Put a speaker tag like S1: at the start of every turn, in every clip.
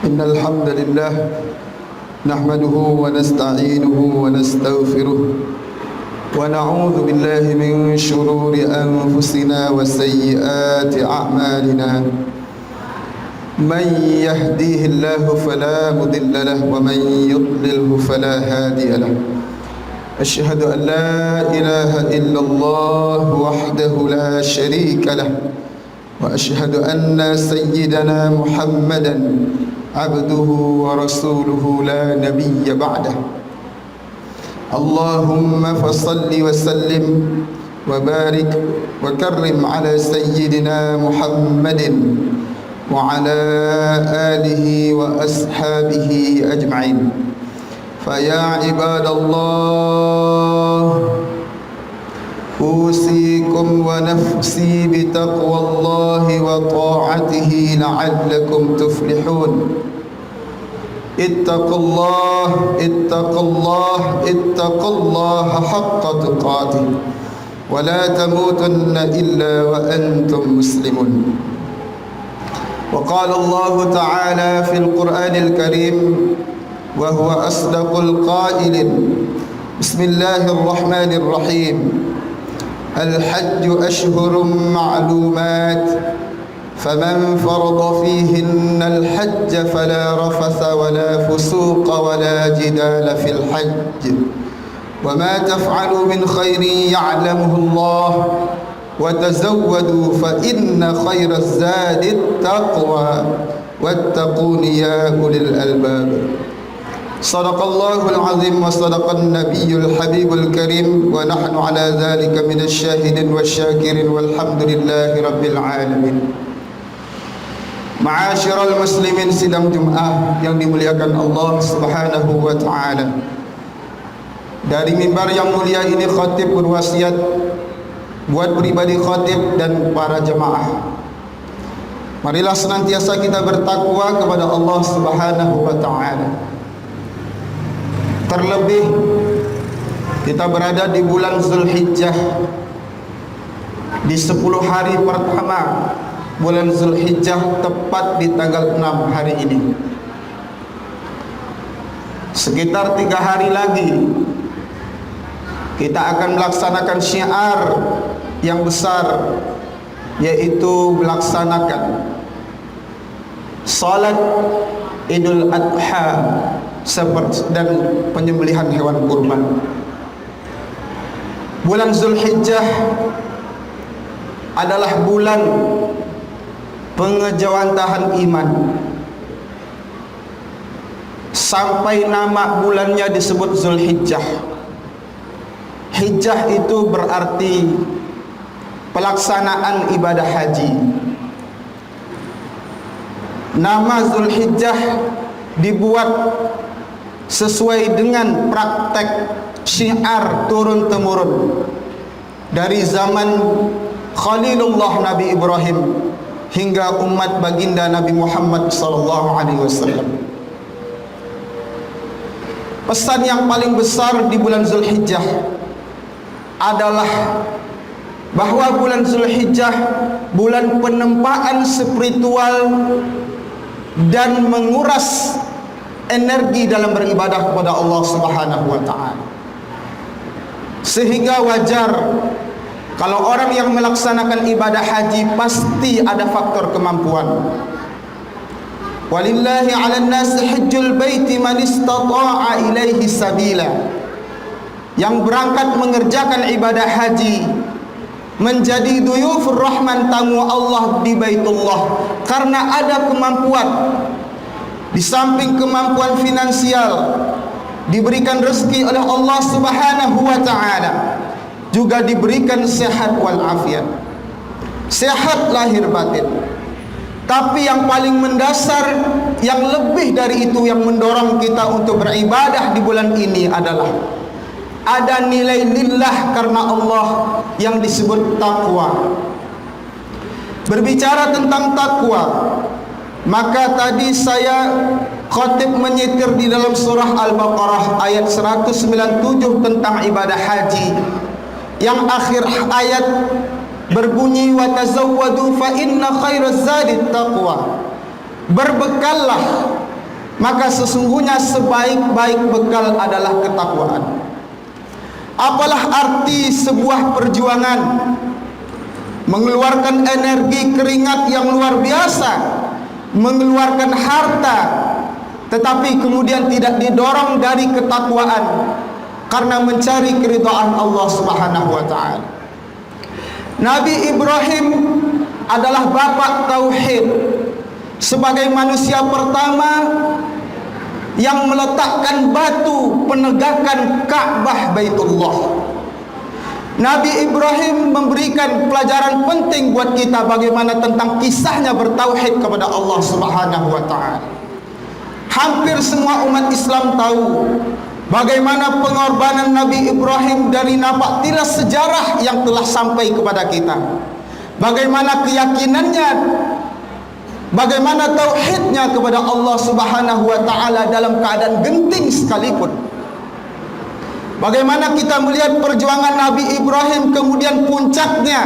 S1: إن الحمد لله نحمده ونستعينه ونستغفره ونعوذ بالله من شرور أنفسنا وسيئات أعمالنا من يهديه الله فلا مضل له ومن يضلله فلا هادي له أشهد أن لا إله إلا الله وحده لا شريك له وأشهد أن سيدنا محمدا عبده ورسوله لا نبي بعده اللهم فصل وسلم وبارك وكرم على سيدنا محمد وعلى آله وأصحابه أجمعين فيا عباد الله أوصيكم ونفسي بتقوى الله وطاعته لعلكم تفلحون اتقوا الله اتقوا الله اتقوا الله حق تقاته ولا تموتن إلا وأنتم مسلمون وقال الله تعالى في القرآن الكريم وهو أصدق القائلين بسم الله الرحمن الرحيم الحج أشهر معلومات فمن فرض فيهن الحج فلا رفث ولا فسوق ولا جدال في الحج وما تفعلوا من خير يعلمه الله وتزودوا فإن خير الزاد التقوى واتقون يا أولي الألباب صدق الله العظيم وصدق النبي الحبيب الكريم ونحن على ذلك من الشاهدين والشاكرين والحمد لله رب العالمين. Ma'asyiral muslimin sidang Jumat yang dimuliakan Allah Subhanahu wa taala. Dari mimbar yang mulia ini khatib berwasiat buat pribadi khatib dan para jemaah. Marilah senantiasa kita bertakwa kepada Allah Subhanahu wa taala. Terlebih kita berada di bulan Zulhijjah, di 10 hari pertama bulan Zulhijjah, tepat di tanggal 6 hari ini. Sekitar 3 hari lagi kita akan melaksanakan syiar yang besar, yaitu melaksanakan salat Idul Adha dan penyembelihan hewan kurban. Bulan Zulhijjah adalah bulan pengejawantahan iman. Sampai nama bulannya disebut Zulhijjah. Hijjah itu berarti pelaksanaan ibadah haji. Nama Zulhijjah dibuat sesuai dengan praktek syiar turun-temurun dari zaman Khalilullah Nabi Ibrahim hingga umat baginda Nabi Muhammad sallallahu alaihi wasallam. Pesan yang paling besar di bulan Zulhijjah adalah bahwa bulan Zulhijjah bulan penempaan spiritual dan menguras energi dalam beribadah kepada Allah Subhanahu wa taala. Sehingga wajar kalau orang yang melaksanakan ibadah haji pasti ada faktor kemampuan. Walillahi 'alan nasi hajjul baiti man istata'a ilaihi sabila. Yang berangkat mengerjakan ibadah haji menjadi duyufur rahman, tamu Allah di Baitullah, karena ada kemampuan. Di samping kemampuan finansial, diberikan rezeki oleh Allah Subhanahu wa taala, juga diberikan sehat wal afiat, sehat lahir batin. Tapi yang paling mendasar, yang lebih dari itu, yang mendorong kita untuk beribadah di bulan ini adalah ada nilai lillah karena Allah yang disebut takwa. Berbicara tentang takwa, maka tadi saya khatib menyitir di dalam surah Al-Baqarah ayat 197 tentang ibadah haji, yang akhir ayat berbunyi wa tazawwadu fa inna khairaz zadi taqwa. Berbekallah maka sesungguhnya sebaik-baik bekal adalah ketakwaan. Apalah arti sebuah perjuangan mengeluarkan energi keringat yang luar biasa, mengeluarkan harta, tetapi kemudian tidak didorong dari ketakwaan karena mencari keridhaan Allah Subhanahu wa taala. Nabi Ibrahim adalah bapak tauhid, sebagai manusia pertama yang meletakkan batu penegakan Ka'bah Baitullah. Nabi Ibrahim memberikan pelajaran penting buat kita bagaimana tentang kisahnya bertauhid kepada Allah Subhanahu wa taala. Hampir semua umat Islam tahu bagaimana pengorbanan Nabi Ibrahim dari napak tilas sejarah yang telah sampai kepada kita. Bagaimana keyakinannya, bagaimana tauhidnya kepada Allah Subhanahu wa taala dalam keadaan genting sekalipun. Bagaimana kita melihat perjuangan Nabi Ibrahim kemudian puncaknya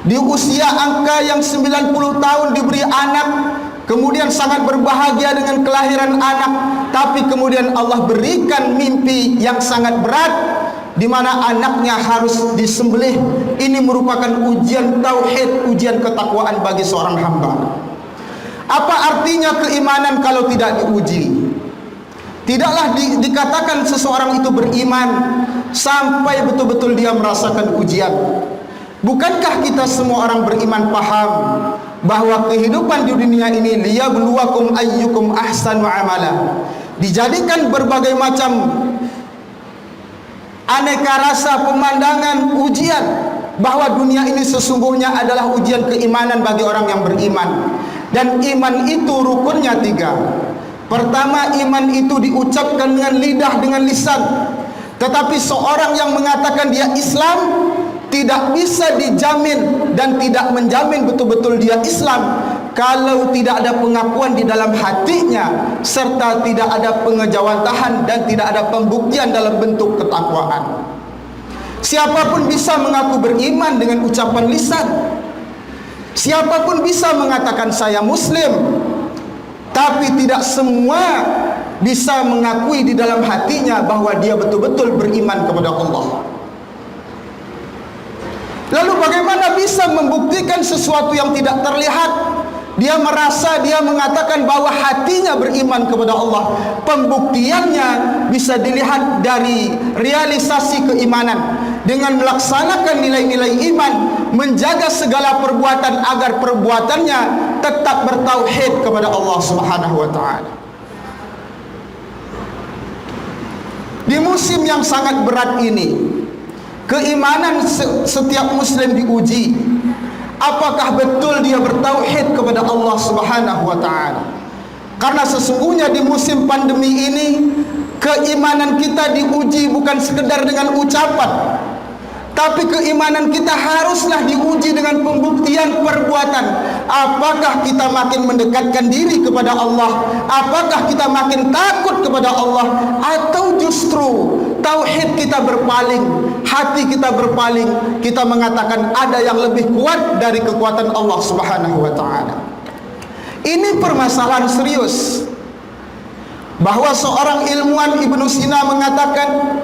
S1: di usia angka yang 90 tahun diberi anak, kemudian sangat berbahagia dengan kelahiran anak, tapi kemudian Allah berikan mimpi yang sangat berat di mana anaknya harus disembelih. Ini merupakan ujian tauhid, ujian ketakwaan bagi seorang hamba. Apa artinya keimanan kalau tidak diuji? Tidaklah dikatakan seseorang itu beriman sampai betul-betul dia merasakan ujian. Bukankah kita semua orang beriman paham bahwa kehidupan di dunia ini liyabluwakum ayyukum ahsanu amala, dijadikan berbagai macam aneka rasa pemandangan ujian, bahwa dunia ini sesungguhnya adalah ujian keimanan bagi orang yang beriman. Dan iman itu rukunnya 3. Pertama, iman itu diucapkan dengan lidah, dengan lisan. Tetapi seorang yang mengatakan dia Islam tidak bisa dijamin dan tidak menjamin betul-betul dia Islam kalau tidak ada pengakuan di dalam hatinya, serta tidak ada pengejawantahan dan tidak ada pembuktian dalam bentuk ketakwaan. Siapapun bisa mengaku beriman dengan ucapan lisan. Siapapun bisa mengatakan saya Muslim, tapi tidak semua bisa mengakui di dalam hatinya bahwa dia betul-betul beriman kepada Allah. Lalu bagaimana bisa membuktikan sesuatu yang tidak terlihat? Dia merasa, dia mengatakan bahwa hatinya beriman kepada Allah. Pembuktiannya bisa dilihat dari realisasi keimanan, dengan melaksanakan nilai-nilai iman, menjaga segala perbuatan agar perbuatannya tetap bertauhid kepada Allah Subhanahu wa taala. Di musim yang sangat berat ini, keimanan setiap muslim diuji. Apakah betul dia bertauhid kepada Allah Subhanahu wa taala? Karena sesungguhnya di musim pandemi ini, keimanan kita diuji bukan sekedar dengan ucapan, tapi keimanan kita haruslah diuji dengan pembuktian perbuatan. Apakah kita makin mendekatkan diri kepada Allah? Apakah kita makin takut kepada Allah? Atau justru tauhid kita berpaling, hati kita berpaling, kita mengatakan ada yang lebih kuat dari kekuatan Allah Subhanahu wa taala. Ini permasalahan serius, bahwa seorang ilmuwan Ibnu Sina mengatakan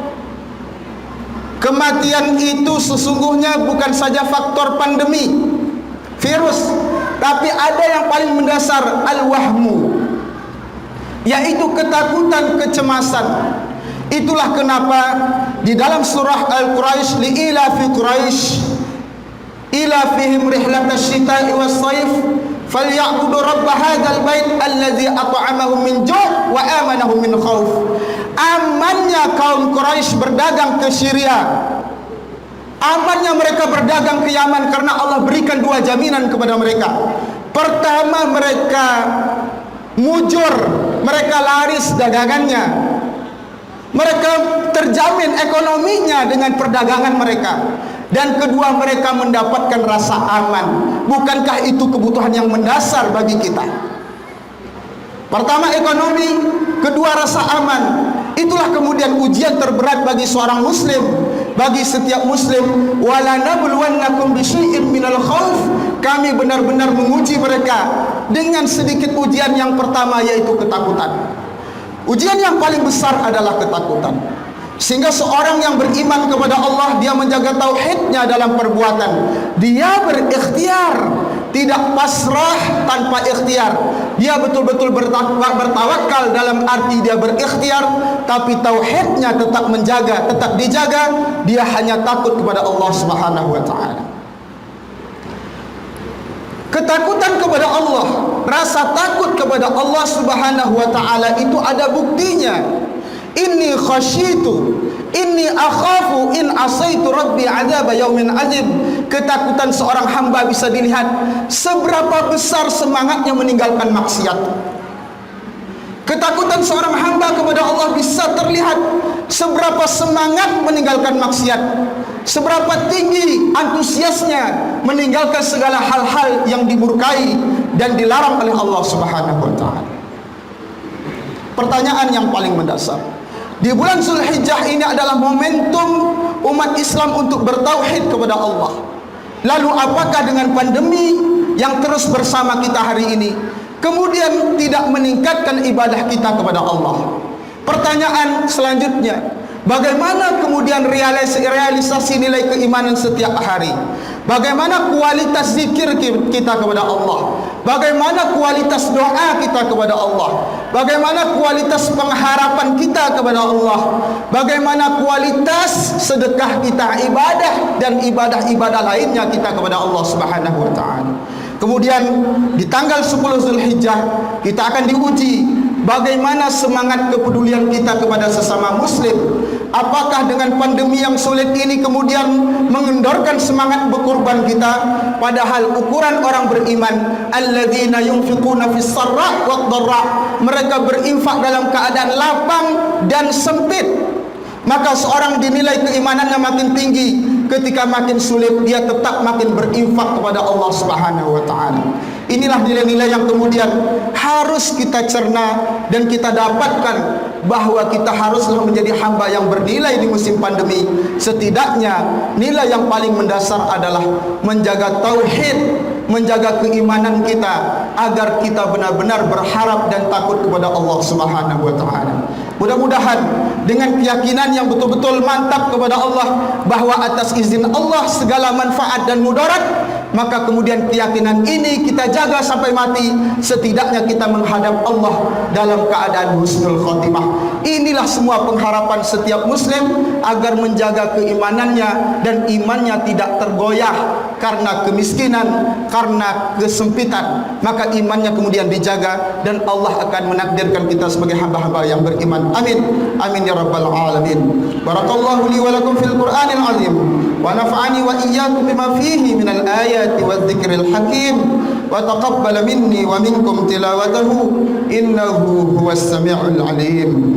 S1: kematian itu sesungguhnya bukan saja faktor pandemi, virus, tapi ada yang paling mendasar, al-wahmu, yaitu ketakutan, kecemasan. Itulah kenapa di dalam surah Al-Quraisy, li'ilafi Quraisy ilafihim rihlatash shita'i was-sayf falyabudu rabb hadzal bait alladzi at'amahum min ju' wa amanahum min khauf. Amannya kaum Quraisy berdagang ke Syria, amannya mereka berdagang ke Yaman, karena Allah berikan 2 jaminan kepada mereka. Pertama, mereka mujur, mereka laris dagangannya, mereka terjamin ekonominya dengan perdagangan mereka. Dan kedua, mereka mendapatkan rasa aman. Bukankah itu kebutuhan yang mendasar bagi kita? Pertama ekonomi, kedua rasa aman. Itulah kemudian ujian terberat bagi seorang muslim, bagi setiap muslim. Wala nabluwannakum bisyai'in minal khauf kami benar-benar menguji mereka dengan sedikit ujian yang pertama, yaitu ketakutan. Ujian yang paling besar adalah ketakutan. Sehingga seorang yang beriman kepada Allah, dia menjaga tauhidnya dalam perbuatan. Dia berikhtiar, tidak pasrah tanpa ikhtiar. Dia betul-betul bertawakal dalam arti dia berikhtiar, tapi tauhidnya tetap menjaga, tetap dijaga. Dia hanya takut kepada Allah Subhanahu wa taala. Ketakutan kepada Allah, rasa takut kepada Allah Subhanahu wa taala itu ada buktinya. Inni khasyitu, inni akhafu in asaitu rabbi azab yaumin azim. Ketakutan seorang hamba bisa dilihat seberapa besar semangatnya meninggalkan maksiat. Ketakutan seorang hamba kepada Allah bisa terlihat seberapa semangat meninggalkan maksiat, seberapa tinggi antusiasnya meninggalkan segala hal-hal yang dimurkai dan dilarang oleh Allah Subhanahu wa taala. Pertanyaan yang paling mendasar, di bulan Zulhijjah ini adalah momentum umat Islam untuk bertauhid kepada Allah. Lalu apakah dengan pandemi yang terus bersama kita hari ini kemudian tidak meningkatkan ibadah kita kepada Allah? Pertanyaan selanjutnya, bagaimana kemudian realisasi nilai keimanan setiap hari? Bagaimana kualitas zikir kita kepada Allah? Bagaimana kualitas doa kita kepada Allah? Bagaimana kualitas pengharapan kita kepada Allah? Bagaimana kualitas sedekah kita, ibadah dan ibadah-ibadah lainnya kita kepada Allah Subhanahu wa taala? Kemudian di tanggal 10 Zulhijjah kita akan diuji bagaimana semangat kepedulian kita kepada sesama muslim. Apakah dengan pandemi yang sulit ini kemudian mengendorkan semangat berkorban kita? Padahal ukuran orang beriman, alladzina yunfiquna fis sarra wad dharra, mereka berinfak dalam keadaan lapang dan sempit. Maka seorang dinilai keimanannya makin tinggi ketika makin sulit, dia tetap makin berinfak kepada Allah Subhanahu wa taala. Inilah nilai-nilai yang kemudian harus kita cerna dan kita dapatkan, bahwa kita haruslah menjadi hamba yang bernilai di musim pandemi. Setidaknya nilai yang paling mendasar adalah menjaga tauhid, menjaga keimanan kita, agar kita benar-benar berharap dan takut kepada Allah Subhanahu wa taala. Mudah-mudahan dengan keyakinan yang betul-betul mantap kepada Allah, bahwa atas izin Allah segala manfaat dan mudarat, maka kemudian keyakinan ini kita jaga sampai mati. Setidaknya kita menghadap Allah dalam keadaan husnul khotimah. Inilah semua pengharapan setiap muslim, agar menjaga keimanannya dan imannya tidak tergoyah karena kemiskinan, karena kesempitan. Maka imannya kemudian dijaga, dan Allah akan menakdirkan kita sebagai hamba-hamba yang beriman. Amin, amin ya rabbal alamin. Barakallahu li wa lakum fil Qur'anil azim, wa nafa'ani wa iyyakum bima fihi minal ayati wadh-dhikril hakim, wa taqabbal minni wa minkum tilawatahu, innahu huwas sami'ul alim.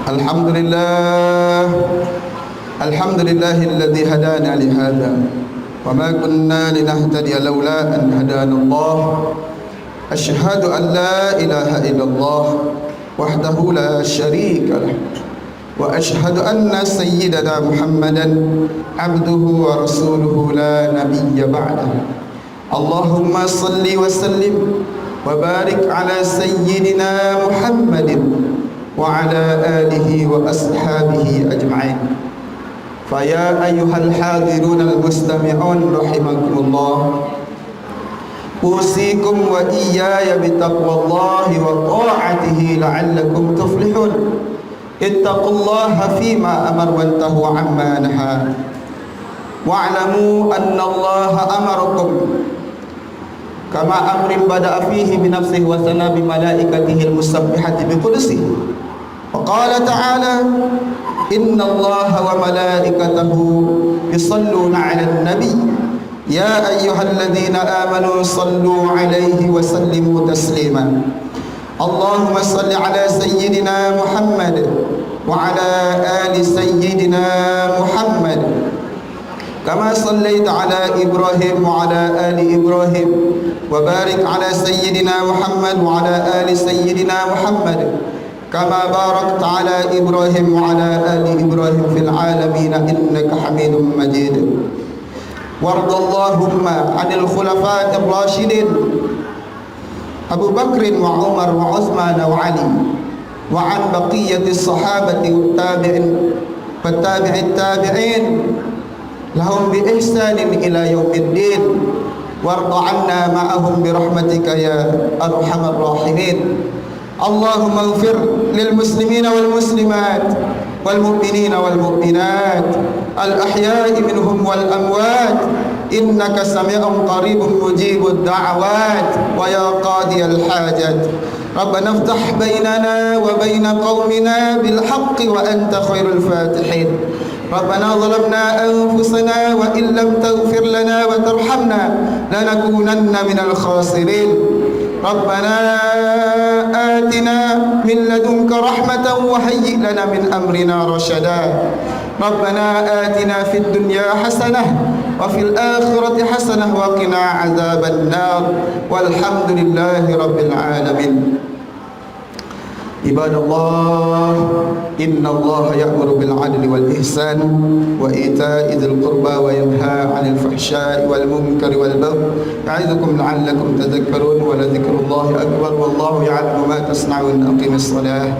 S1: Alhamdulillah, alhamdulillahilladzi hadana li hadza wa ma kunna linahtadiya laula an hadana Allah. Asyhadu an la ilaha illallah wahdahu la syarika lah, wa asyhadu anna sayyidana Muhammadan abduhu wa rasuluhu la nabiyya ba'dahu. Allahumma salli wa sallim wa barik ala sayyidina Muhammadin wa ala alihi wa ashabihi ajma'in. Faya ayyuhal hadirun al-mustami'un rahimakumullah, usikum wa iyaya bitaqwallahi wa ta'atihi la'allakum tuflihun. Ittaqullaha fima amar wa antahu amma naha. Wa'lamu anna Allaha amarakum kama amrin bada'a fihi bi nafsihi wa sana bi malaikatihi al-musabbihati bi qudsihi. وقال تعالى إن الله وملائكته يصلون على النبي يا أيها الذين آمنوا صلوا عليه وسلموا تسليما. اللهم صل على سيدنا محمد وعلى آل سيدنا محمد كما صليت على إبراهيم وعلى آل إبراهيم وبارك على سيدنا محمد وعلى آل سيدنا محمد كما باركت على إبراهيم وعلى آل إبراهيم في العالمين إنك حميد مجيد. وارض اللهم عن الخلفاء الراشدين أبو بكر وعمر وعثمان وعلي وعن بقية الصحابة والتابع التابعين لهم بإحسان إلى يوم الدين. وارض عنا معهم برحمتك يا أرحم الراحمين. اللهم اغفر للمسلمين والمسلمات والمؤمنين والمؤمنات الأحياء منهم والأموات إنك سميع قريب مجيب الدعوات ويا قاضي الحاجات. ربنا افتح بيننا وبين قومنا بالحق وأنت خير الفاتحين. ربنا ظلمنا أنفسنا وإن لم تغفر لنا وترحمنا لنكونن من الخاسرين. ربنا آتنا من لدنك رحمة وهيئ لنا من أمرنا رشدا. ربنا آتنا في الدنيا حسنة وفي الآخرة حسنة وقنا عذاب النار والحمد لله رب العالمين. عباد الله إن الله يأمر بالعدل والإحسان وإيتاء ذي القربى وينهى عن الفحشاء والمنكر والبغي يعظكم لعلكم تذكرون ولذكر الله أكبر والله يعلم ما تصنعون. أقم الصلاة.